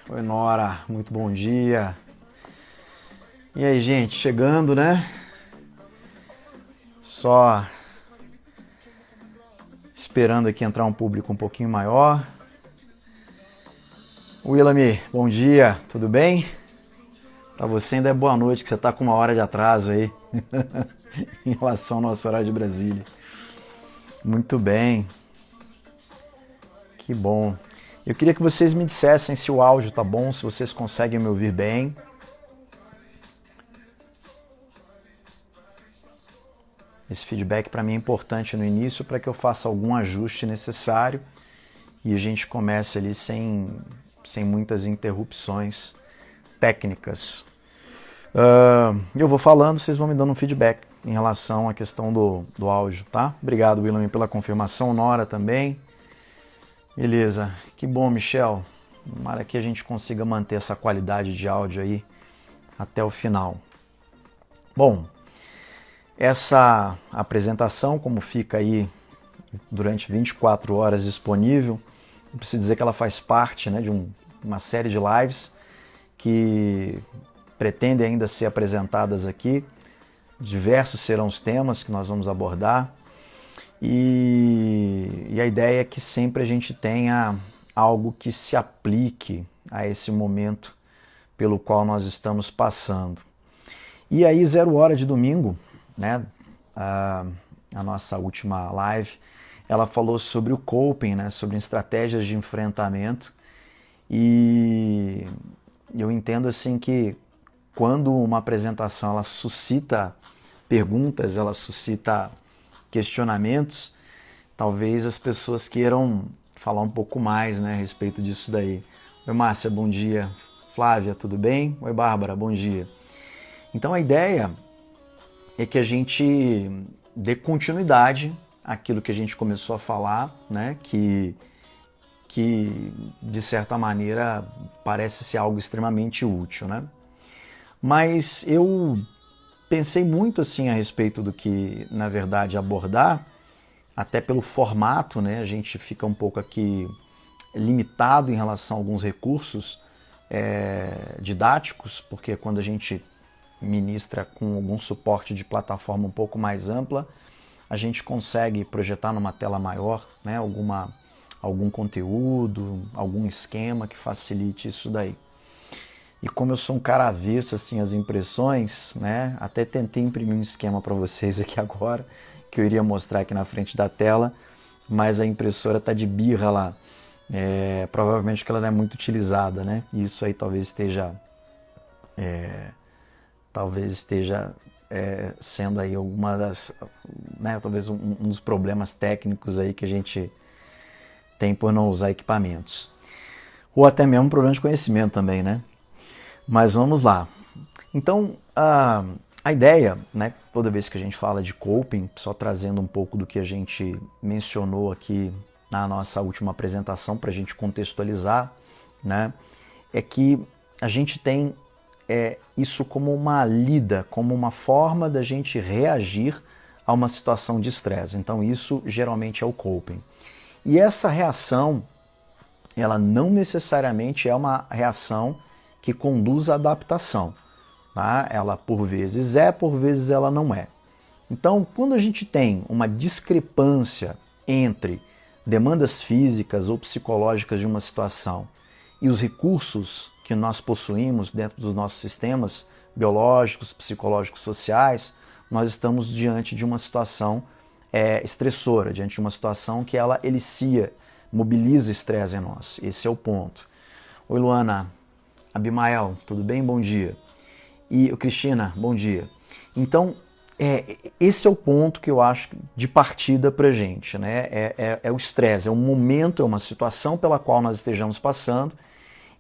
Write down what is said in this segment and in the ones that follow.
Oi, Nora, muito bom dia. E aí, gente, chegando, né? Só esperando aqui entrar um público um pouquinho maior. Willamy, bom dia, tudo bem? Pra você ainda é boa noite, que você tá com uma hora de atraso aí em relação ao nosso horário de Brasília. Muito bem, que bom. Eu queria que vocês me dissessem se o áudio tá bom, se vocês conseguem me ouvir bem. Esse feedback para mim é importante no início para que eu faça algum ajuste necessário e a gente comece ali sem muitas interrupções técnicas. Eu vou falando, vocês vão me dando um feedback em relação à questão do áudio, tá? Obrigado, William, pela confirmação, Nora também. Beleza, que bom, Michel. Tomara que a gente consiga manter essa qualidade de áudio aí até o final. Bom, essa apresentação, como fica aí durante 24 horas disponível, eu preciso dizer que ela faz parte, né, de uma série de lives que pretendem ainda ser apresentadas aqui. Diversos serão os temas que nós vamos abordar e a ideia é que sempre a gente tenha algo que se aplique a esse momento pelo qual nós estamos passando. E aí, 0 hora de domingo, né, a nossa última live, ela falou sobre o coping, né, sobre estratégias de enfrentamento, e eu entendo assim que quando uma apresentação ela suscita perguntas, ela suscita questionamentos, talvez as pessoas queiram falar um pouco mais, né, a respeito disso daí. Oi, Márcia, bom dia. Flávia, tudo bem? Oi, Bárbara, bom dia. Então a ideia é que a gente dê continuidade àquilo que a gente começou a falar, né? Que de certa maneira parece ser algo extremamente útil, né? Mas eu pensei muito assim a respeito do que, na verdade, abordar, até pelo formato, né? A gente fica um pouco aqui limitado em relação a alguns recursos didáticos, porque quando a gente ministra com algum suporte de plataforma um pouco mais ampla, a gente consegue projetar numa tela maior, né, algum conteúdo, algum esquema que facilite isso daí. E como eu sou um cara avesso assim às impressões, né, até tentei imprimir um esquema para vocês aqui agora, que eu iria mostrar aqui na frente da tela, mas a impressora tá de birra lá. Provavelmente que ela não é muito utilizada, né? E isso aí talvez esteja sendo aí alguma das, né, talvez um dos problemas técnicos aí que a gente tem por não usar equipamentos. Ou até mesmo um problema de conhecimento também, né? Mas vamos lá. Então, a ideia, né, toda vez que a gente fala de coping, só trazendo um pouco do que a gente mencionou aqui na nossa última apresentação para a gente contextualizar, né, é que a gente tem isso como uma lida, como uma forma da gente reagir a uma situação de estresse. Então isso geralmente é o coping. E essa reação, ela não necessariamente é uma reação que conduz à adaptação. Tá? Ela por vezes é, por vezes ela não é. Então, quando a gente tem uma discrepância entre demandas físicas ou psicológicas de uma situação e os recursos que nós possuímos dentro dos nossos sistemas biológicos, psicológicos, sociais, nós estamos diante de uma situação estressora, diante de uma situação que ela elicia, mobiliza estresse em nós. Esse é o ponto. Oi, Luana. Abimael, tudo bem? Bom dia. E Cristina, bom dia. Então, esse é o ponto que eu acho de partida para a gente, né? É o estresse, é um momento, é uma situação pela qual nós estejamos passando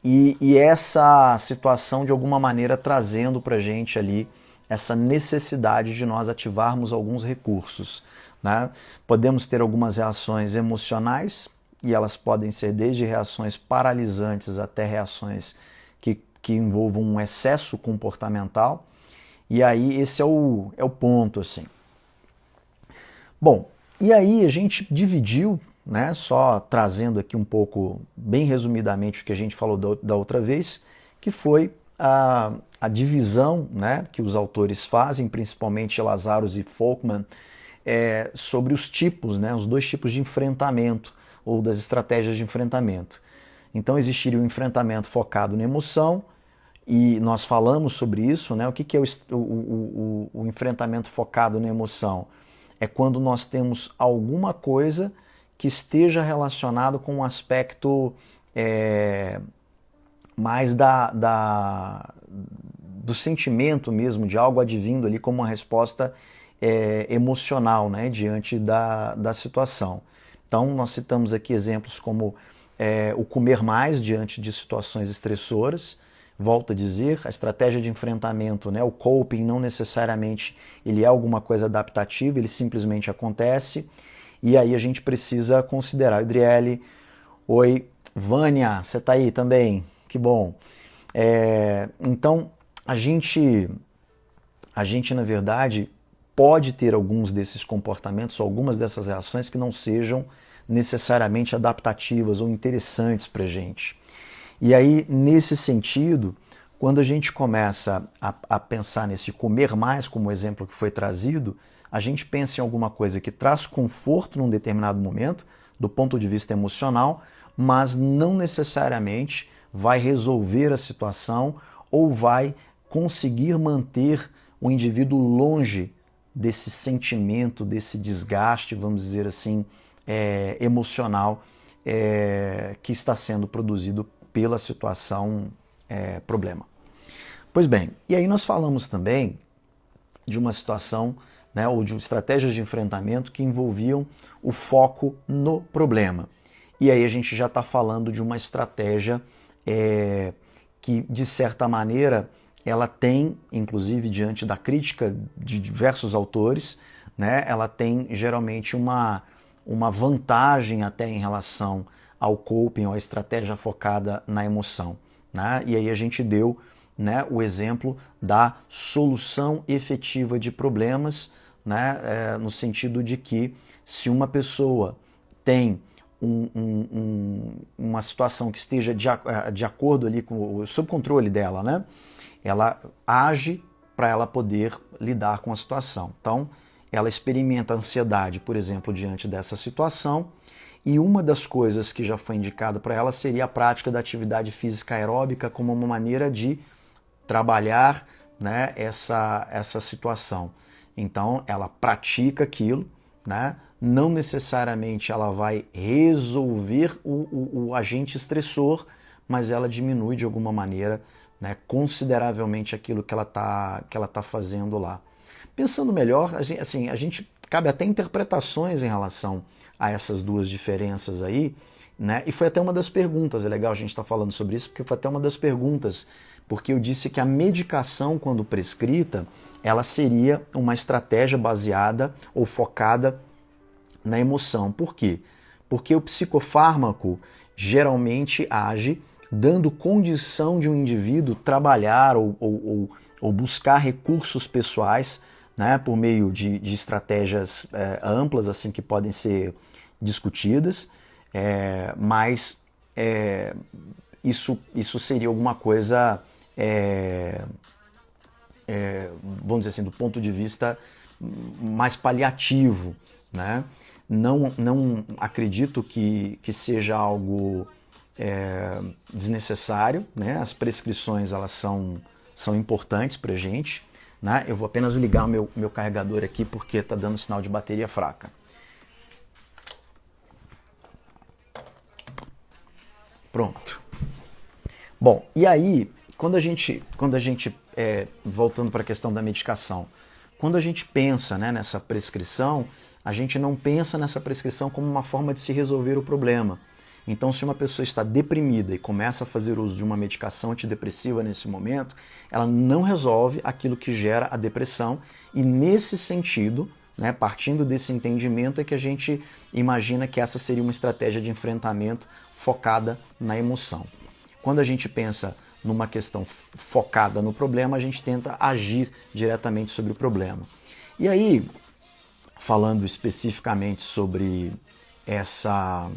e essa situação de alguma maneira trazendo para a gente ali essa necessidade de nós ativarmos alguns recursos, né? Podemos ter algumas reações emocionais e elas podem ser desde reações paralisantes até reações que envolvam um excesso comportamental. E aí esse é o ponto, assim. Bom, e aí a gente dividiu né, só trazendo aqui um pouco, bem resumidamente, o que a gente falou da outra vez, que foi a divisão, né, que os autores fazem, principalmente Lazarus e Folkman, sobre os tipos, né, os dois tipos de enfrentamento, ou das estratégias de enfrentamento. Então existiria o enfrentamento focado na emoção, e nós falamos sobre isso, né? O que é o enfrentamento focado na emoção? É quando nós temos alguma coisa que esteja relacionado com um aspecto mais do sentimento mesmo, de algo advindo ali como uma resposta emocional, né? Diante da situação. Então nós citamos aqui exemplos como o comer mais diante de situações estressoras. Volto a dizer, a estratégia de enfrentamento, né, o coping, não necessariamente ele é alguma coisa adaptativa, ele simplesmente acontece. E aí a gente precisa considerar. Adriele, oi, Vânia, você está aí também? Que bom. Então, a gente, na verdade, pode ter alguns desses comportamentos, algumas dessas reações que não sejam necessariamente adaptativas ou interessantes para a gente. E aí, nesse sentido, quando a gente começa a pensar nesse comer mais, como o exemplo que foi trazido, a gente pensa em alguma coisa que traz conforto num determinado momento, do ponto de vista emocional, mas não necessariamente vai resolver a situação ou vai conseguir manter o indivíduo longe desse sentimento, desse desgaste, vamos dizer assim, emocional que está sendo produzido pela situação problema. Pois bem, e aí nós falamos também de uma situação, né, ou de estratégias de enfrentamento que envolviam o foco no problema. E aí a gente já está falando de uma estratégia que, de certa maneira, ela tem, inclusive diante da crítica de diversos autores, né, ela tem geralmente uma vantagem até em relação ao coping, ou à estratégia focada na emoção. Né? E aí a gente deu, né, o exemplo da solução efetiva de problemas, né, no sentido de que se uma pessoa tem uma situação que esteja de acordo ali sob controle dela, né, ela age para ela poder lidar com a situação. Então, ela experimenta ansiedade, por exemplo, diante dessa situação. E uma das coisas que já foi indicada para ela seria a prática da atividade física aeróbica como uma maneira de trabalhar, né, essa situação. Então, ela pratica aquilo, né? Não necessariamente ela vai resolver o agente estressor, mas ela diminui de alguma maneira, né, consideravelmente aquilo que ela tá fazendo lá. Pensando melhor, assim, a gente cabe até interpretações em relação a essas duas diferenças aí, né? E foi até uma das perguntas, é legal a gente estar falando sobre isso, porque foi até uma das perguntas, porque eu disse que a medicação, quando prescrita, ela seria uma estratégia baseada ou focada na emoção. Por quê? Porque o psicofármaco geralmente age dando condição de um indivíduo trabalhar ou buscar recursos pessoais, né, por meio de estratégias amplas assim que podem ser discutidas, mas isso seria alguma coisa, vamos dizer assim, do ponto de vista mais paliativo, né? Não acredito que seja algo desnecessário, né? As prescrições elas são importantes para a gente. Né? Eu vou apenas ligar o meu carregador aqui porque está dando sinal de bateria fraca. Pronto. Bom, e aí, quando a gente voltando para a questão da medicação, quando a gente pensa, né, nessa prescrição, a gente não pensa nessa prescrição como uma forma de se resolver o problema. Então, se uma pessoa está deprimida e começa a fazer uso de uma medicação antidepressiva nesse momento, ela não resolve aquilo que gera a depressão. E nesse sentido, né, partindo desse entendimento, é que a gente imagina que essa seria uma estratégia de enfrentamento focada na emoção. Quando a gente pensa numa questão focada no problema, a gente tenta agir diretamente sobre o problema. E aí, falando especificamente sobre essa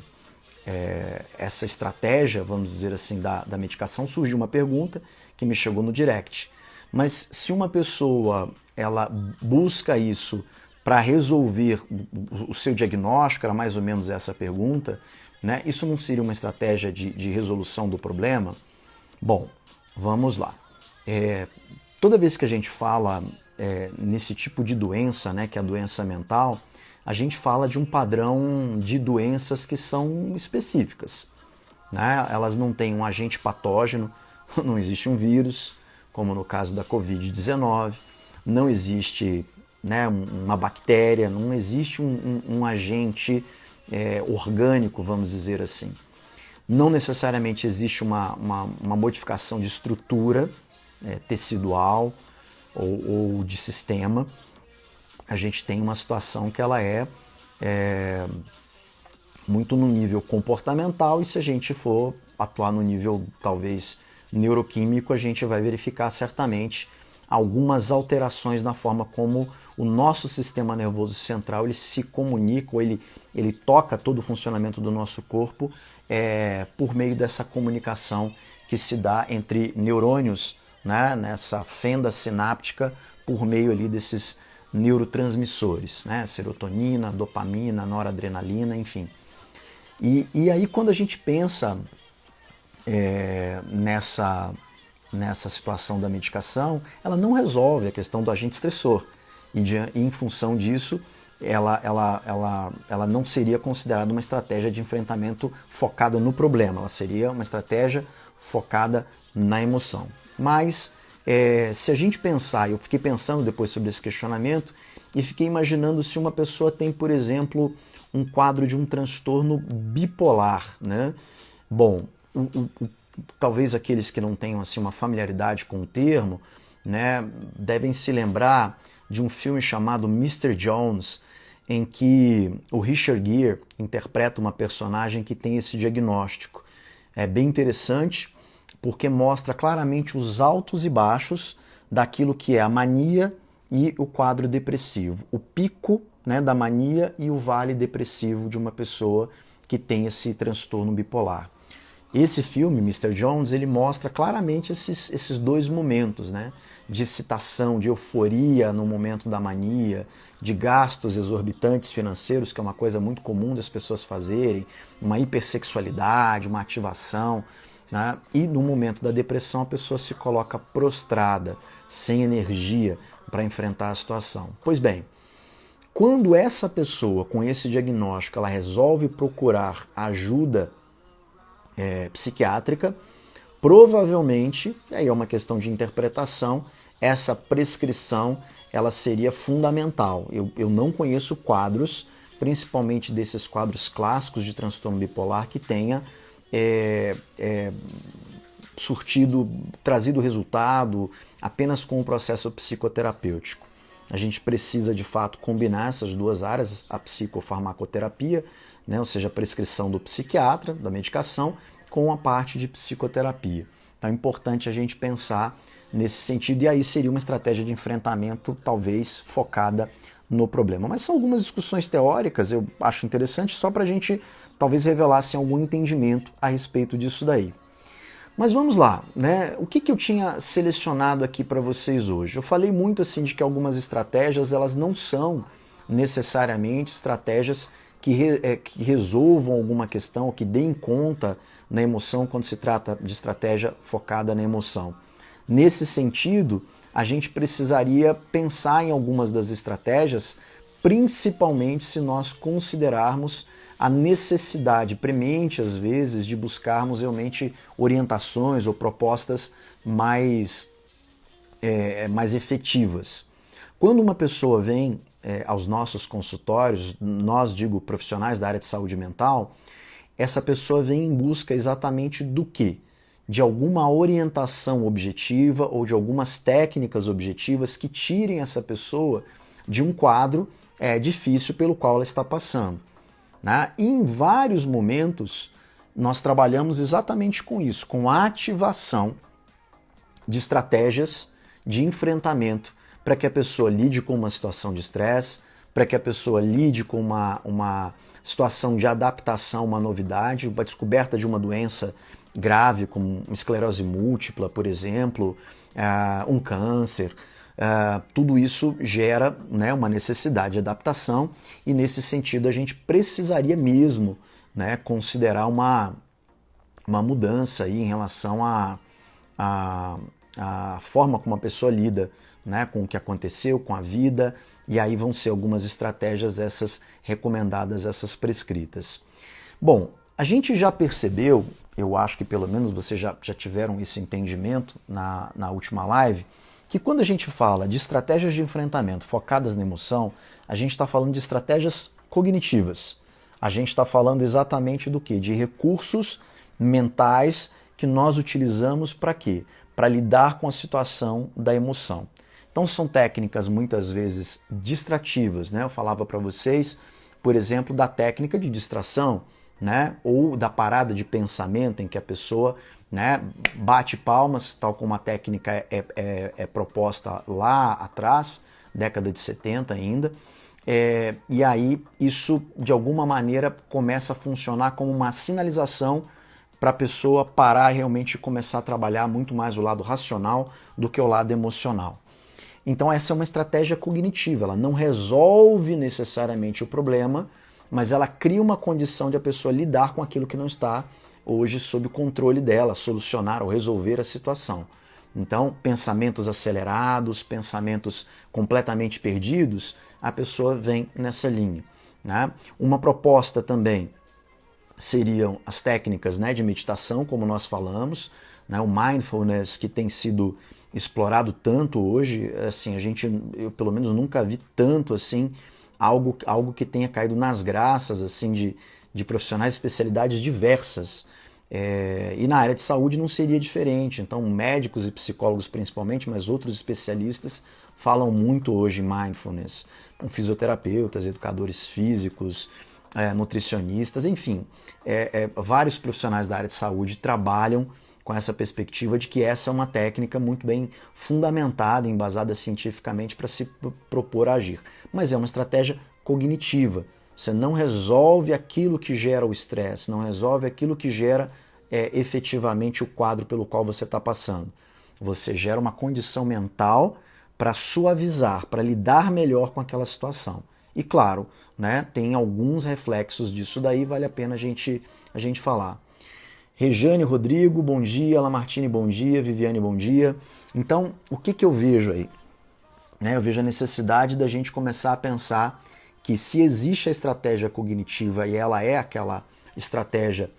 estratégia, vamos dizer assim, da medicação, surgiu uma pergunta que me chegou no direct. Mas se uma pessoa ela busca isso para resolver o seu diagnóstico, era mais ou menos essa pergunta, né? Isso não seria uma estratégia de resolução do problema? Bom, vamos lá. Toda vez que a gente fala nesse tipo de doença, né, que é a doença mental, a gente fala de um padrão de doenças que são específicas, né? Elas não têm um agente patógeno, não existe um vírus, como no caso da Covid-19, não existe, né, uma bactéria, não existe um agente orgânico, vamos dizer assim. Não necessariamente existe uma modificação de estrutura tecidual ou de sistema. A gente tem uma situação que ela é muito no nível comportamental, e se a gente for atuar no nível talvez neuroquímico, a gente vai verificar certamente algumas alterações na forma como o nosso sistema nervoso central ele se comunica, ou ele toca todo o funcionamento do nosso corpo por meio dessa comunicação que se dá entre neurônios, né, nessa fenda sináptica, por meio ali desses neurotransmissores, né, serotonina, dopamina, noradrenalina, enfim. E aí quando a gente pensa nessa situação da medicação, ela não resolve a questão do agente estressor. E em função disso, ela não seria considerada uma estratégia de enfrentamento focada no problema, ela seria uma estratégia focada na emoção. Mas se a gente pensar, eu fiquei pensando depois sobre esse questionamento e fiquei imaginando se uma pessoa tem, por exemplo, um quadro de um transtorno bipolar, né? Bom, talvez aqueles que não tenham assim uma familiaridade com o termo, né, devem se lembrar de um filme chamado Mr. Jones, em que o Richard Gere interpreta uma personagem que tem esse diagnóstico. É bem interessante porque mostra claramente os altos e baixos daquilo que é a mania e o quadro depressivo. O pico, né, da mania e o vale depressivo de uma pessoa que tem esse transtorno bipolar. Esse filme, Mr. Jones, ele mostra claramente esses dois momentos, né? De excitação, de euforia no momento da mania, de gastos exorbitantes financeiros, que é uma coisa muito comum das pessoas fazerem, uma hipersexualidade, uma ativação, né? E no momento da depressão a pessoa se coloca prostrada, sem energia para enfrentar a situação. Pois bem, quando essa pessoa com esse diagnóstico ela resolve procurar ajuda psiquiátrica, provavelmente, aí é uma questão de interpretação, essa prescrição ela seria fundamental. Eu não conheço quadros, principalmente desses quadros clássicos de transtorno bipolar, que tenha trazido resultado apenas com o processo psicoterapêutico. A gente precisa, de fato, combinar essas duas áreas, a psicofarmacoterapia, né, ou seja, a prescrição do psiquiatra, da medicação, com a parte de psicoterapia. Então é importante a gente pensar nesse sentido, e aí seria uma estratégia de enfrentamento talvez focada no problema. Mas são algumas discussões teóricas, eu acho interessante, só para a gente talvez revelar assim, algum entendimento a respeito disso daí. Mas vamos lá, né? O que eu tinha selecionado aqui para vocês hoje? Eu falei muito assim de que algumas estratégias elas não são necessariamente estratégias que resolvam alguma questão, ou que deem conta na emoção quando se trata de estratégia focada na emoção. Nesse sentido, a gente precisaria pensar em algumas das estratégias, principalmente se nós considerarmos a necessidade premente, às vezes, de buscarmos realmente orientações ou propostas mais efetivas. Quando uma pessoa vem aos nossos consultórios, nós, digo, profissionais da área de saúde mental, essa pessoa vem em busca exatamente do quê? De alguma orientação objetiva ou de algumas técnicas objetivas que tirem essa pessoa de um quadro difícil pelo qual ela está passando. Né? E em vários momentos nós trabalhamos exatamente com isso, com a ativação de estratégias de enfrentamento para que a pessoa lide com uma situação de estresse, para que a pessoa lide com uma situação de adaptação a uma novidade, a descoberta de uma doença grave, como esclerose múltipla, por exemplo, um câncer. Tudo isso gera, né, uma necessidade de adaptação e, nesse sentido, a gente precisaria mesmo, né, considerar uma mudança aí em relação à forma como a pessoa lida, né, com o que aconteceu, com a vida, e aí vão ser algumas estratégias essas recomendadas, essas prescritas. Bom, a gente já percebeu, eu acho que pelo menos vocês já tiveram esse entendimento na última live, que quando a gente fala de estratégias de enfrentamento focadas na emoção, a gente está falando de estratégias cognitivas. A gente está falando exatamente do quê? De recursos mentais que nós utilizamos para quê? Para lidar com a situação da emoção. Então são técnicas muitas vezes distrativas, né? Eu falava para vocês, por exemplo, da técnica de distração, né? Ou da parada de pensamento em que a pessoa, né, bate palmas, tal como a técnica é proposta lá atrás, década de 70 ainda, e aí isso de alguma maneira começa a funcionar como uma sinalização para a pessoa parar e realmente começar a trabalhar muito mais o lado racional do que o lado emocional. Então essa é uma estratégia cognitiva, ela não resolve necessariamente o problema, mas ela cria uma condição de a pessoa lidar com aquilo que não está hoje sob o controle dela, solucionar ou resolver a situação. Então, pensamentos acelerados, pensamentos completamente perdidos, a pessoa vem nessa linha, né? Uma proposta também seriam as técnicas, né, de meditação, como nós falamos, né, o mindfulness que tem sido explorado tanto hoje, assim, eu pelo menos nunca vi tanto assim algo que tenha caído nas graças assim de profissionais de especialidades diversas. E na área de saúde não seria diferente. Então, médicos e psicólogos principalmente, mas outros especialistas falam muito hoje em mindfulness. Então, fisioterapeutas, educadores físicos, nutricionistas, enfim, vários profissionais da área de saúde trabalham com essa perspectiva de que essa é uma técnica muito bem fundamentada, embasada cientificamente para se propor a agir. Mas é uma estratégia cognitiva. Você não resolve aquilo que gera o estresse, não resolve aquilo que gera efetivamente o quadro pelo qual você está passando. Você gera uma condição mental para suavizar, para lidar melhor com aquela situação. E claro, né, tem alguns reflexos disso daí, vale a pena a gente falar. Rejane, Rodrigo, bom dia. Lamartine, bom dia. Viviane, bom dia. Então, o que eu vejo aí? Eu vejo a necessidade da gente começar a pensar que se existe a estratégia cognitiva e ela é aquela estratégia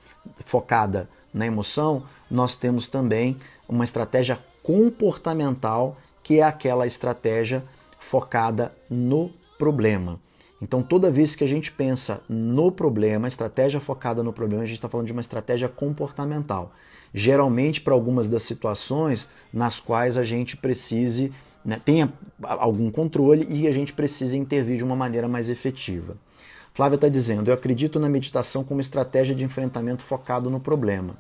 focada na emoção, nós temos também uma estratégia comportamental que é aquela estratégia focada no problema. Então, toda vez que a gente pensa no problema, estratégia focada no problema, a gente está falando de uma estratégia comportamental. Geralmente, para algumas das situações nas quais a gente precise, né, tenha algum controle e a gente precisa intervir de uma maneira mais efetiva. Flávia está dizendo, eu acredito na meditação como estratégia de enfrentamento focado no problema.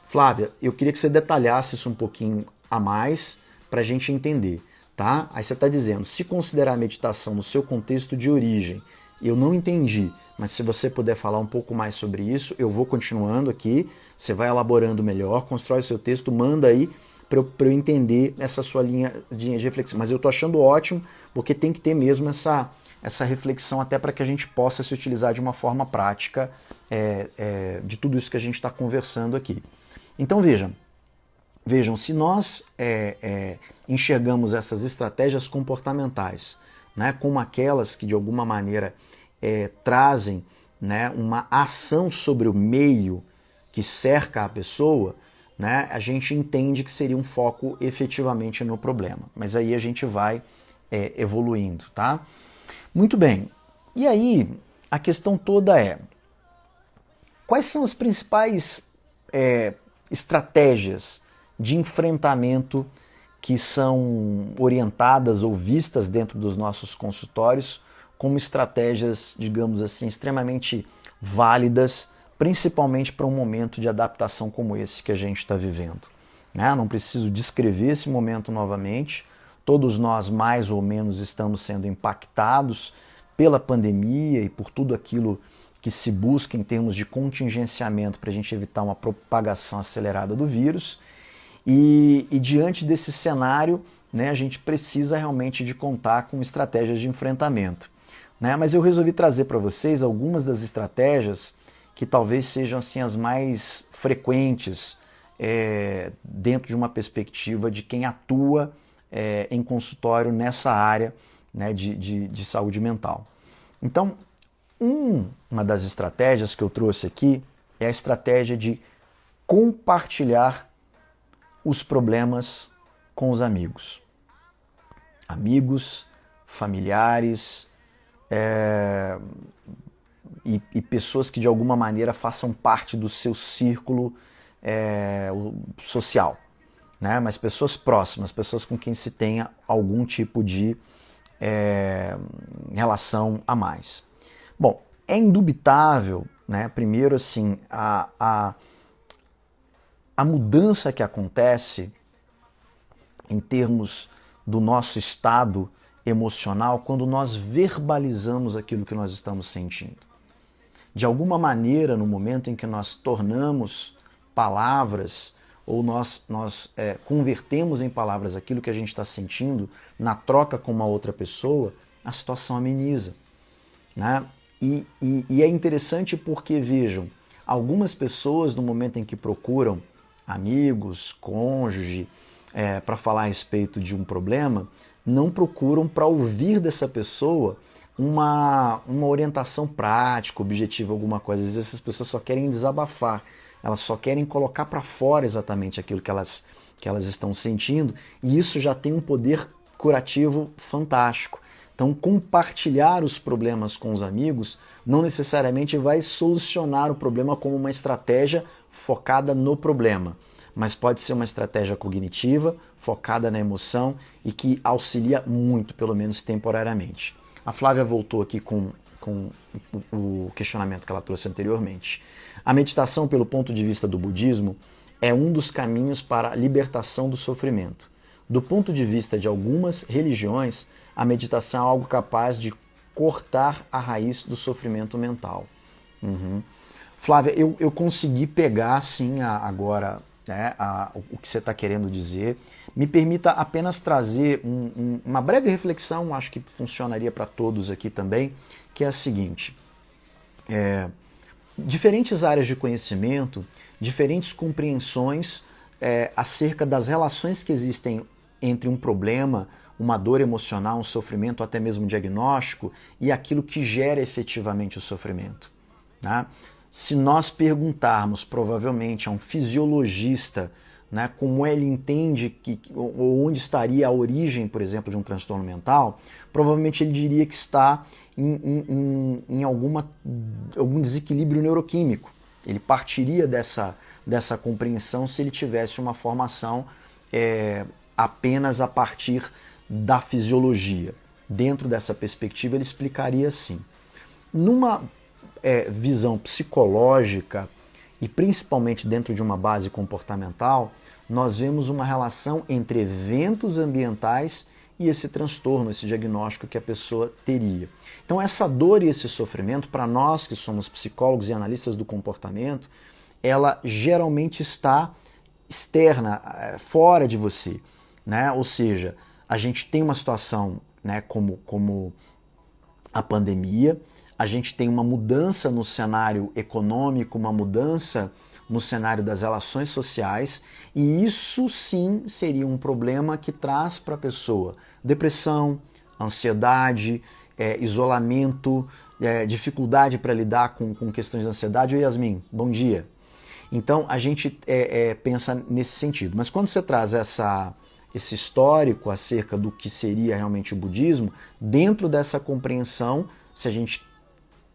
Flávia, eu queria que você detalhasse isso um pouquinho a mais para a gente entender. Tá? Aí você está dizendo, se considerar a meditação no seu contexto de origem, eu não entendi, mas se você puder falar um pouco mais sobre isso, eu vou continuando aqui, você vai elaborando melhor, constrói o seu texto, manda aí para eu entender essa sua linha de reflexão. Mas eu estou achando ótimo, porque tem que ter mesmo essa reflexão até para que a gente possa se utilizar de uma forma prática de tudo isso que a gente está conversando aqui. Então vejam, se nós enxergamos essas estratégias comportamentais, né, como aquelas que de alguma maneira trazem, né, uma ação sobre o meio que cerca a pessoa, né, a gente entende que seria um foco efetivamente no problema. Mas aí a gente vai evoluindo, tá? Muito bem. E aí a questão toda é, quais são as principais estratégias de enfrentamento que são orientadas ou vistas dentro dos nossos consultórios como estratégias, digamos assim, extremamente válidas, principalmente para um momento de adaptação como esse que a gente está vivendo. Né? Não preciso descrever esse momento novamente, todos nós mais ou menos estamos sendo impactados pela pandemia e por tudo aquilo que se busca em termos de contingenciamento para a gente evitar uma propagação acelerada do vírus. E diante desse cenário, né, a gente precisa realmente de contar com estratégias de enfrentamento. Né? Mas eu resolvi trazer para vocês algumas das estratégias que talvez sejam assim, as mais frequentes dentro de uma perspectiva de quem atua em consultório nessa área, né, de saúde mental. Então, uma das estratégias que eu trouxe aqui é a estratégia de compartilhar os problemas com os amigos. Amigos, familiares e pessoas que de alguma maneira façam parte do seu círculo social, né? Mas pessoas próximas, pessoas com quem se tenha algum tipo de relação a mais. Bom, é indubitável, né? Primeiro assim, a mudança que acontece em termos do nosso estado emocional quando nós verbalizamos aquilo que nós estamos sentindo. De alguma maneira, no momento em que nós tornamos palavras ou nós convertemos em palavras aquilo que a gente está sentindo na troca com uma outra pessoa, a situação ameniza. Né? E é interessante porque, vejam, algumas pessoas no momento em que procuram amigos, cônjuge, para falar a respeito de um problema, não procuram para ouvir dessa pessoa uma orientação prática, objetiva, alguma coisa. Às vezes essas pessoas só querem desabafar, elas só querem colocar para fora exatamente aquilo que elas estão sentindo, e isso já tem um poder curativo fantástico. Então, compartilhar os problemas com os amigos não necessariamente vai solucionar o problema como uma estratégia focada no problema, mas pode ser uma estratégia cognitiva, focada na emoção e que auxilia muito, pelo menos temporariamente. A Flávia voltou aqui com o questionamento que ela trouxe anteriormente. A meditação, pelo ponto de vista do budismo, é um dos caminhos para a libertação do sofrimento. Do ponto de vista de algumas religiões, a meditação é algo capaz de cortar a raiz do sofrimento mental. Flávia, eu consegui pegar, assim, agora o que você está querendo dizer. Me permita apenas trazer uma breve reflexão, acho que funcionaria para todos aqui também, que é a seguinte. Diferentes áreas de conhecimento, diferentes compreensões acerca das relações que existem entre um problema, uma dor emocional, um sofrimento, ou até mesmo um diagnóstico, e aquilo que gera efetivamente o sofrimento. Né? Se nós perguntarmos, provavelmente, a um fisiologista, né, como ele entende ou onde estaria a origem, por exemplo, de um transtorno mental, provavelmente ele diria que está em algum desequilíbrio neuroquímico. Ele partiria dessa compreensão se ele tivesse uma formação apenas a partir da fisiologia. Dentro dessa perspectiva, ele explicaria assim. Numa visão psicológica, e principalmente dentro de uma base comportamental, nós vemos uma relação entre eventos ambientais e esse transtorno, esse diagnóstico que a pessoa teria. Então essa dor e esse sofrimento, para nós que somos psicólogos e analistas do comportamento, ela geralmente está externa, fora de você. Né? Ou seja, a gente tem uma situação, né, como a pandemia, a gente tem uma mudança no cenário econômico, uma mudança no cenário das relações sociais, e isso sim seria um problema que traz para a pessoa depressão, ansiedade, isolamento, dificuldade para lidar com questões de ansiedade. Oi, Yasmin, bom dia. Então a gente pensa nesse sentido. Mas quando você traz esse histórico acerca do que seria realmente o budismo, dentro dessa compreensão, se a gente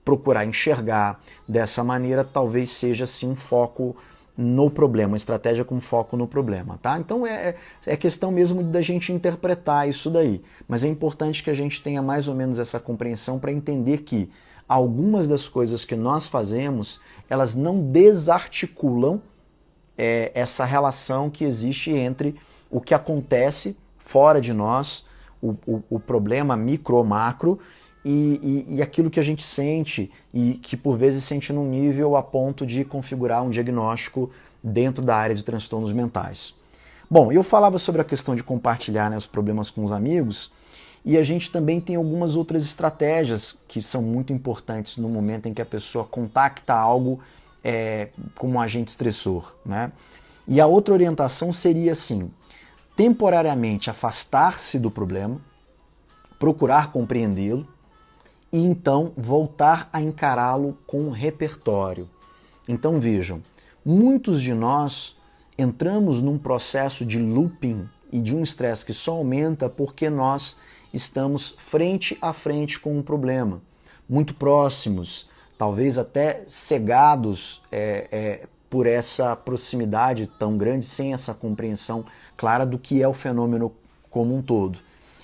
procurar enxergar dessa maneira, talvez seja assim um foco no problema, uma estratégia com foco no problema, tá? Então é questão mesmo da gente interpretar isso daí, mas é importante que a gente tenha mais ou menos essa compreensão para entender que algumas das coisas que nós fazemos, elas não desarticulam essa relação que existe entre o que acontece fora de nós, o problema micro ou macro, e aquilo que a gente sente e que por vezes sente num nível a ponto de configurar um diagnóstico dentro da área de transtornos mentais. Bom, eu falava sobre a questão de compartilhar, né, os problemas com os amigos, e a gente também tem algumas outras estratégias que são muito importantes no momento em que a pessoa contacta algo como um agente estressor, né? E a outra orientação seria assim: temporariamente afastar-se do problema, procurar compreendê-lo e então voltar a encará-lo com um repertório. Então vejam, muitos de nós entramos num processo de looping e de um estresse que só aumenta porque nós estamos frente a frente com um problema, muito próximos, talvez até cegados por essa proximidade tão grande, sem essa compreensão clara do que é o fenômeno como um todo.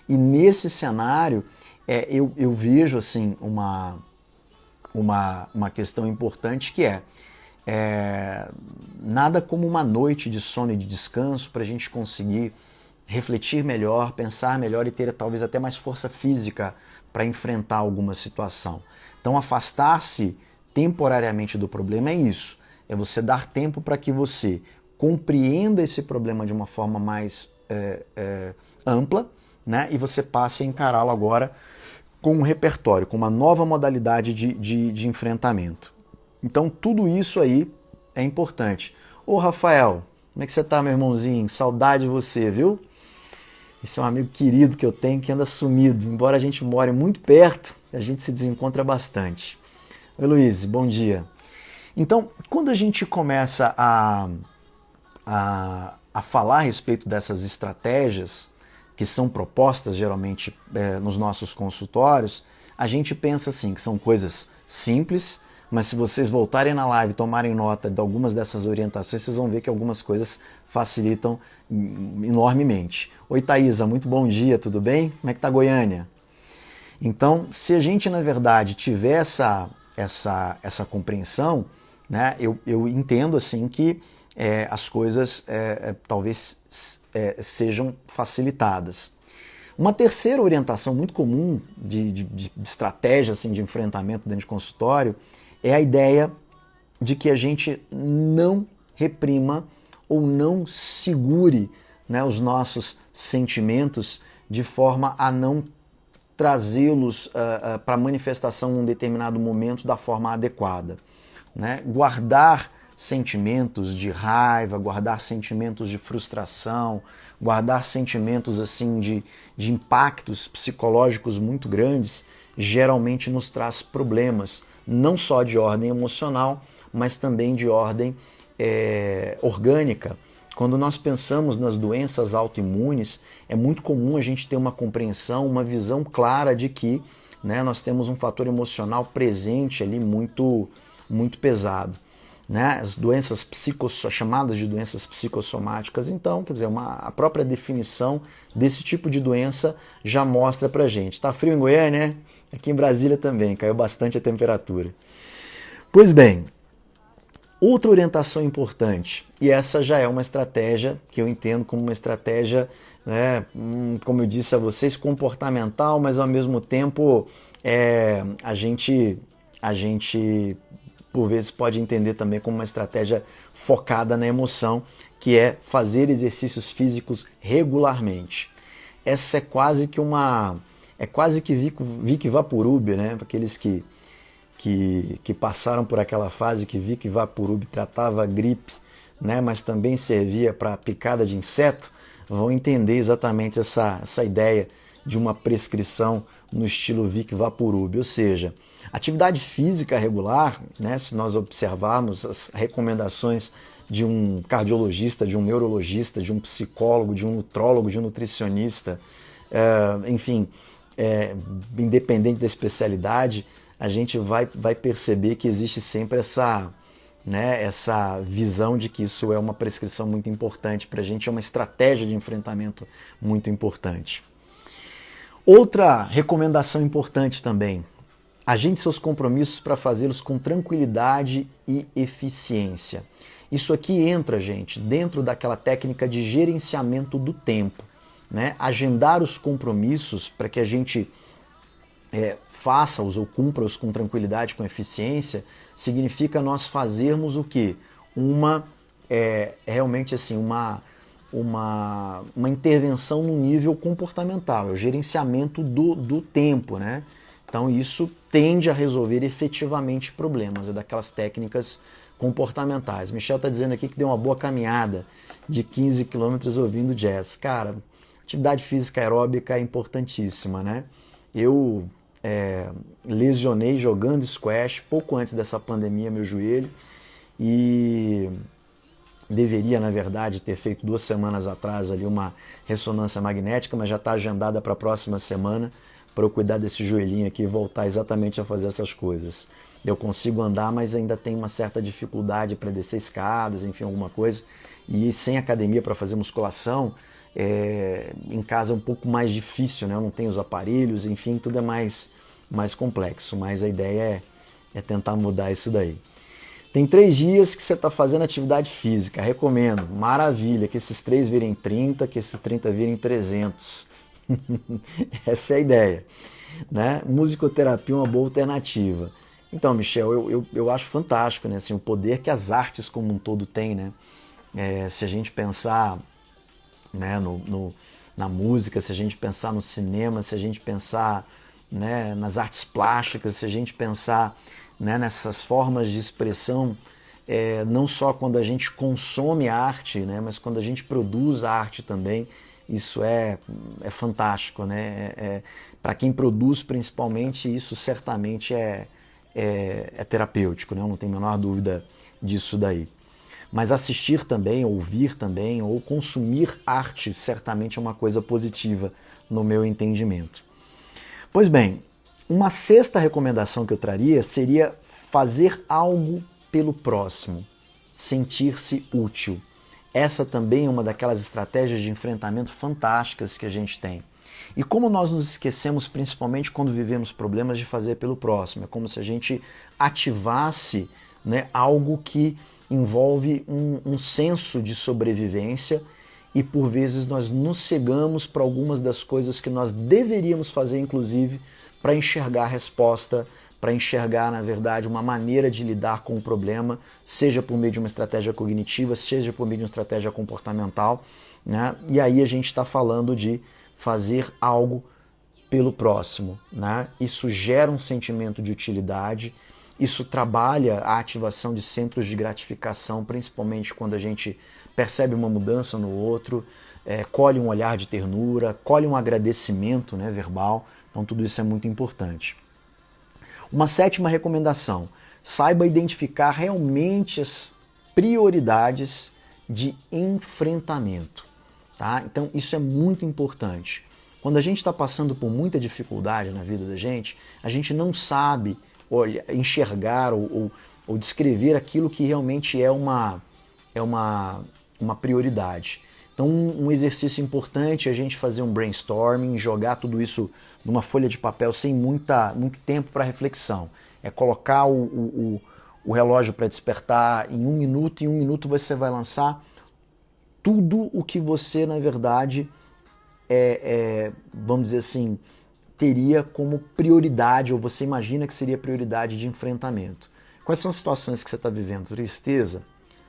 E nesse cenário, eu vejo assim, uma questão importante que nada como uma noite de sono e de descanso para a gente conseguir refletir melhor, pensar melhor e ter talvez até mais força física para enfrentar alguma situação. Então, afastar-se temporariamente do problema é isso. É você dar tempo para que você compreenda esse problema de uma forma mais ampla, né? E você passe a encará-lo agora com um repertório, com uma nova modalidade de enfrentamento. Então, tudo isso aí é importante. Ô, Rafael, como é que você tá, meu irmãozinho? Saudade de você, viu? Esse é um amigo querido que eu tenho que anda sumido. Embora a gente more muito perto, a gente se desencontra bastante. Oi, Luiz, bom dia. Então, quando a gente começa a falar a respeito dessas estratégias que são propostas geralmente nos nossos consultórios, a gente pensa assim, que são coisas simples, mas se vocês voltarem na live e tomarem nota de algumas dessas orientações, vocês vão ver que algumas coisas facilitam enormemente. Oi, Thaisa, muito bom dia, tudo bem? Como é que tá Goiânia? Então, se a gente, na verdade, tiver essa compreensão, né, eu entendo assim que as coisas talvez sejam facilitadas. Uma terceira orientação muito comum de estratégia assim, de enfrentamento dentro de consultório é a ideia de que a gente não reprima ou não segure, né, os nossos sentimentos de forma a não trazê-los para manifestação em um determinado momento da forma adequada, né? Guardar sentimentos de raiva, guardar sentimentos de frustração, guardar sentimentos assim de impactos psicológicos muito grandes, geralmente nos traz problemas, não só de ordem emocional, mas também de ordem orgânica. Quando nós pensamos nas doenças autoimunes, é muito comum a gente ter uma compreensão, uma visão clara de que, né, nós temos um fator emocional presente ali muito, muito pesado. Né? As doenças chamadas de doenças psicossomáticas, então, quer dizer, a própria definição desse tipo de doença já mostra pra gente. Tá frio em Goiânia, né? Aqui em Brasília também, caiu bastante a temperatura. Pois bem, outra orientação importante, e essa já é uma estratégia que eu entendo como uma estratégia, né, como eu disse a vocês, comportamental, mas ao mesmo tempo a gente por vezes pode entender também como uma estratégia focada na emoção, que é fazer exercícios físicos regularmente. Essa é quase que Vic Vaporub, né? Para aqueles que passaram por aquela fase que Vic Vaporub tratava a gripe, né? Mas também servia para picada de inseto, vão entender exatamente essa ideia de uma prescrição no estilo Vic Vaporub, ou seja, atividade física regular, né, se nós observarmos as recomendações de um cardiologista, de um neurologista, de um psicólogo, de um nutrólogo, de um nutricionista, enfim, independente da especialidade, a gente vai perceber que existe sempre essa visão de que isso é uma prescrição muito importante para a gente, é uma estratégia de enfrentamento muito importante. Outra recomendação importante também: agende seus compromissos para fazê-los com tranquilidade e eficiência. Isso aqui entra, gente, dentro daquela técnica de gerenciamento do tempo, né? Agendar os compromissos para que a gente faça-os ou cumpra-os com tranquilidade, com eficiência, significa nós fazermos o quê? Realmente assim, uma intervenção no nível comportamental, é o gerenciamento do tempo, né? Então isso tende a resolver efetivamente problemas, é daquelas técnicas comportamentais. Michel está dizendo aqui que deu uma boa caminhada de 15 quilômetros ouvindo jazz. Cara, atividade física aeróbica é importantíssima, né? Eu lesionei jogando squash pouco antes dessa pandemia meu joelho e deveria, na verdade, ter feito 2 semanas atrás ali uma ressonância magnética, mas já está agendada para a próxima semana para eu cuidar desse joelhinho aqui e voltar exatamente a fazer essas coisas. Eu consigo andar, mas ainda tenho uma certa dificuldade para descer escadas, enfim, alguma coisa. E sem academia para fazer musculação, em casa é um pouco mais difícil, né? Eu não tenho os aparelhos, enfim, tudo é mais complexo. Mas a ideia é tentar mudar isso daí. Tem 3 dias que você está fazendo atividade física, recomendo, maravilha, que esses 3 virem 30, que esses 30 virem 300. Essa é a ideia, né? Musicoterapia é uma boa alternativa. Então, Michel, eu acho fantástico, né? Assim, o poder que as artes como um todo têm, né? Se a gente pensar, né, na música, se a gente pensar no cinema, se a gente pensar, né, nas artes plásticas, se a gente pensar, né, nessas formas de expressão, não só quando a gente consome arte, né, mas quando a gente produz arte também, isso é fantástico, né? Para quem produz, principalmente, isso certamente é terapêutico, né? Eu não tenho a menor dúvida disso daí. Mas assistir também, ouvir também, ou consumir arte, certamente é uma coisa positiva no meu entendimento. Pois bem, uma 6ª recomendação que eu traria seria fazer algo pelo próximo, sentir-se útil. Essa também é uma daquelas estratégias de enfrentamento fantásticas que a gente tem. E como nós nos esquecemos, principalmente quando vivemos problemas, de fazer pelo próximo. É como se a gente ativasse, né, algo que envolve um senso de sobrevivência e por vezes nós nos cegamos para algumas das coisas que nós deveríamos fazer, inclusive, para enxergar a resposta, para enxergar, na verdade, uma maneira de lidar com o problema, seja por meio de uma estratégia cognitiva, seja por meio de uma estratégia comportamental, né? E aí a gente está falando de fazer algo pelo próximo, né? Isso gera um sentimento de utilidade, isso trabalha a ativação de centros de gratificação, principalmente quando a gente percebe uma mudança no outro, colhe um olhar de ternura, colhe um agradecimento, né, verbal. Então tudo isso é muito importante. Uma 7ª recomendação: saiba identificar realmente as prioridades de enfrentamento. Tá? Então isso é muito importante. Quando a gente está passando por muita dificuldade na vida da gente, a gente não sabe enxergar ou descrever aquilo que realmente é uma prioridade. Então um exercício importante é a gente fazer um brainstorming, jogar tudo isso numa folha de papel sem muito tempo para reflexão. É colocar o relógio para despertar em 1 minuto, e em 1 minuto você vai lançar tudo o que você, na verdade, vamos dizer assim, teria como prioridade, ou você imagina que seria prioridade de enfrentamento. Quais são as situações que você está vivendo? Tristeza?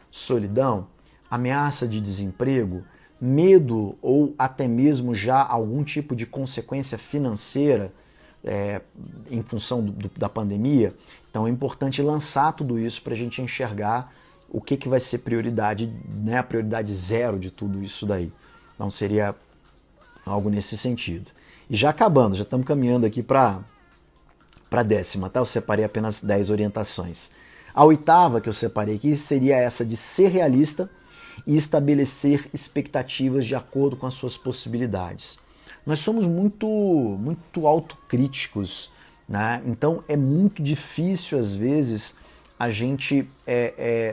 Solidão? Ameaça de desemprego? Medo ou até mesmo já algum tipo de consequência financeira em função da pandemia? Então é importante lançar tudo isso para a gente enxergar o que vai ser prioridade, né, a prioridade 0 de tudo isso daí. Então seria algo nesse sentido. E já acabando, já estamos caminhando aqui para a 10ª, tá? Eu separei apenas 10 orientações. A 8ª que eu separei aqui seria essa de ser realista e estabelecer expectativas de acordo com as suas possibilidades. Nós somos muito autocríticos, né? Então é muito difícil às vezes a gente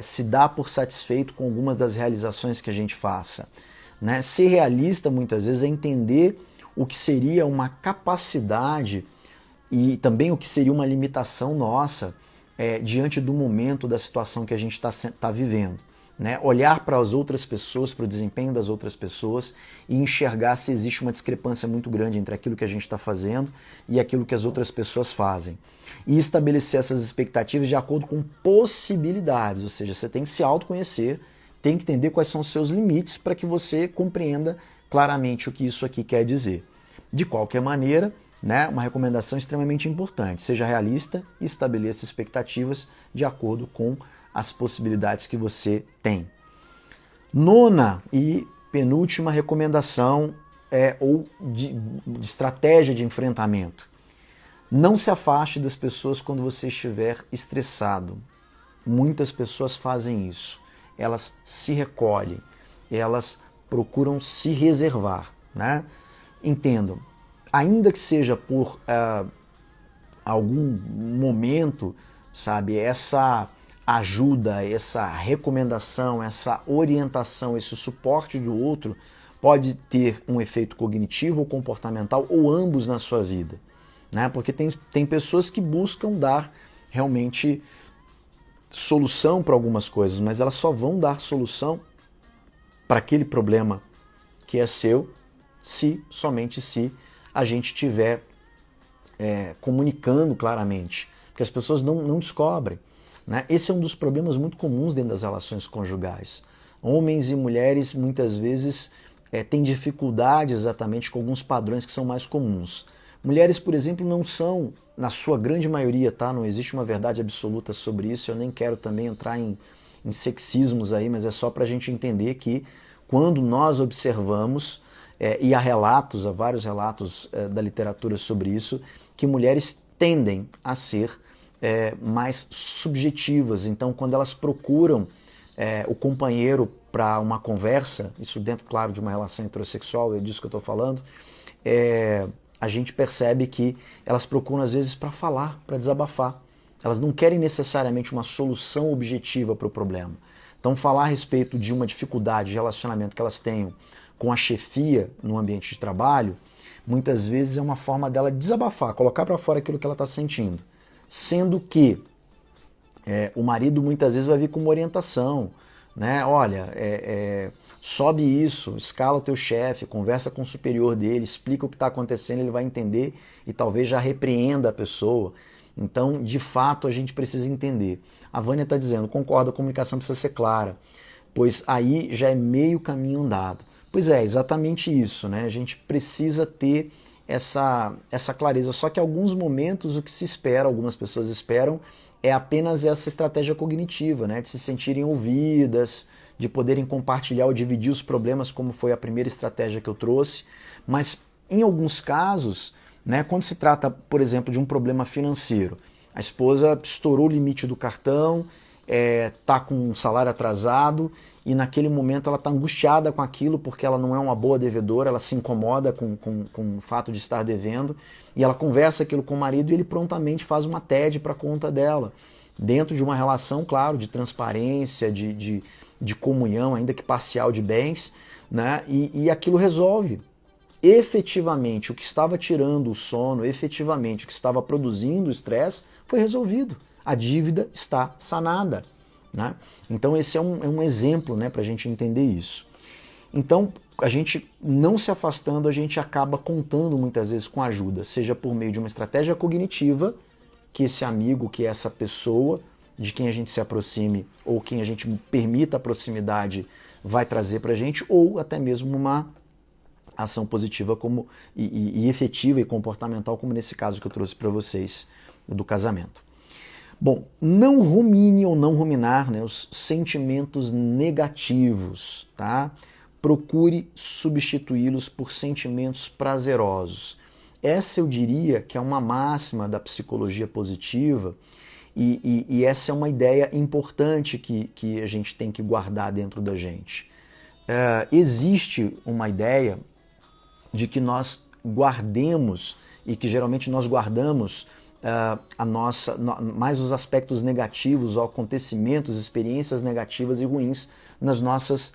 se dar por satisfeito com algumas das realizações que a gente faça, né? Ser realista muitas vezes é entender o que seria uma capacidade e também o que seria uma limitação nossa diante do momento, da situação que a gente está vivendo. né? Olhar para as outras pessoas, para o desempenho das outras pessoas e enxergar se existe uma discrepância muito grande entre aquilo que a gente está fazendo e aquilo que as outras pessoas fazem. E estabelecer essas expectativas de acordo com possibilidades, ou seja, você tem que se autoconhecer, tem que entender quais são os seus limites para que você compreenda claramente o que isso aqui quer dizer. De qualquer maneira, né, uma recomendação extremamente importante, seja realista e estabeleça expectativas de acordo com as possibilidades que você tem. Nona e penúltima recomendação de estratégia de enfrentamento. Não se afaste das pessoas quando você estiver estressado. Muitas pessoas fazem isso. Elas se recolhem, elas procuram se reservar, né? Entendam, ainda que seja por algum momento, sabe, essa ajuda, essa recomendação, essa orientação, esse suporte do outro pode ter um efeito cognitivo ou comportamental ou ambos na sua vida, né? Porque tem pessoas que buscam dar realmente solução para algumas coisas, mas elas só vão dar solução para aquele problema que é seu somente se a gente estiver comunicando claramente, porque as pessoas não descobrem, né? Esse é um dos problemas muito comuns dentro das relações conjugais. Homens e mulheres muitas vezes têm dificuldade exatamente com alguns padrões que são mais comuns. Mulheres, por exemplo, não são, na sua grande maioria, tá? Não existe uma verdade absoluta sobre isso, eu nem quero também entrar em sexismos aí, mas é só para a gente entender que quando nós observamos, e há vários relatos da literatura sobre isso, que mulheres tendem a ser mais subjetivas. Então, quando elas procuram o companheiro para uma conversa, isso dentro, claro, de uma relação heterossexual, é disso que eu estou falando, a gente percebe que elas procuram, às vezes, para falar, para desabafar. Elas não querem necessariamente uma solução objetiva para o problema. Então, falar a respeito de uma dificuldade de relacionamento que elas tenham com a chefia no ambiente de trabalho, muitas vezes é uma forma dela desabafar, colocar para fora aquilo que ela está sentindo. Sendo que o marido muitas vezes vai vir com uma orientação, né? Olha, sobe isso, escala o teu chefe, conversa com o superior dele, explica o que está acontecendo, ele vai entender e talvez já repreenda a pessoa. Então, de fato, a gente precisa entender. A Vânia está dizendo, concordo, a comunicação precisa ser clara, pois aí já é meio caminho andado. Pois é, exatamente isso, né? A gente precisa ter essa clareza. Só que em alguns momentos o que se espera, algumas pessoas esperam, é apenas essa estratégia cognitiva, né? De se sentirem ouvidas, de poderem compartilhar ou dividir os problemas, como foi a primeira estratégia que eu trouxe. Mas em alguns casos, né, quando se trata, por exemplo, de um problema financeiro, a esposa estourou o limite do cartão, está com um salário atrasado e naquele momento ela está angustiada com aquilo porque ela não é uma boa devedora, ela se incomoda com o fato de estar devendo e ela conversa aquilo com o marido e ele prontamente faz uma TED para a conta dela, dentro de uma relação, claro, de transparência, de comunhão, ainda que parcial, de bens, né? E aquilo resolve. Efetivamente, o que estava tirando o sono, efetivamente, o que estava produzindo o estresse, foi resolvido. A dívida está sanada, né? Então esse é um exemplo, né, para a gente entender isso. Então, a gente não se afastando, a gente acaba contando muitas vezes com ajuda, seja por meio de uma estratégia cognitiva, que esse amigo, que essa pessoa, de quem a gente se aproxime, ou quem a gente permita a proximidade, vai trazer para a gente, ou até mesmo uma ação positiva e efetiva e comportamental, como nesse caso que eu trouxe para vocês, do casamento. Bom, não rumine ou não ruminar, né, os sentimentos negativos, tá? Procure substituí-los por sentimentos prazerosos. Essa eu diria que é uma máxima da psicologia positiva e essa é uma ideia importante que a gente tem que guardar dentro da gente. Existe uma ideia de que nós guardemos e que geralmente nós guardamos mais os aspectos negativos, os acontecimentos, experiências negativas e ruins nas nossas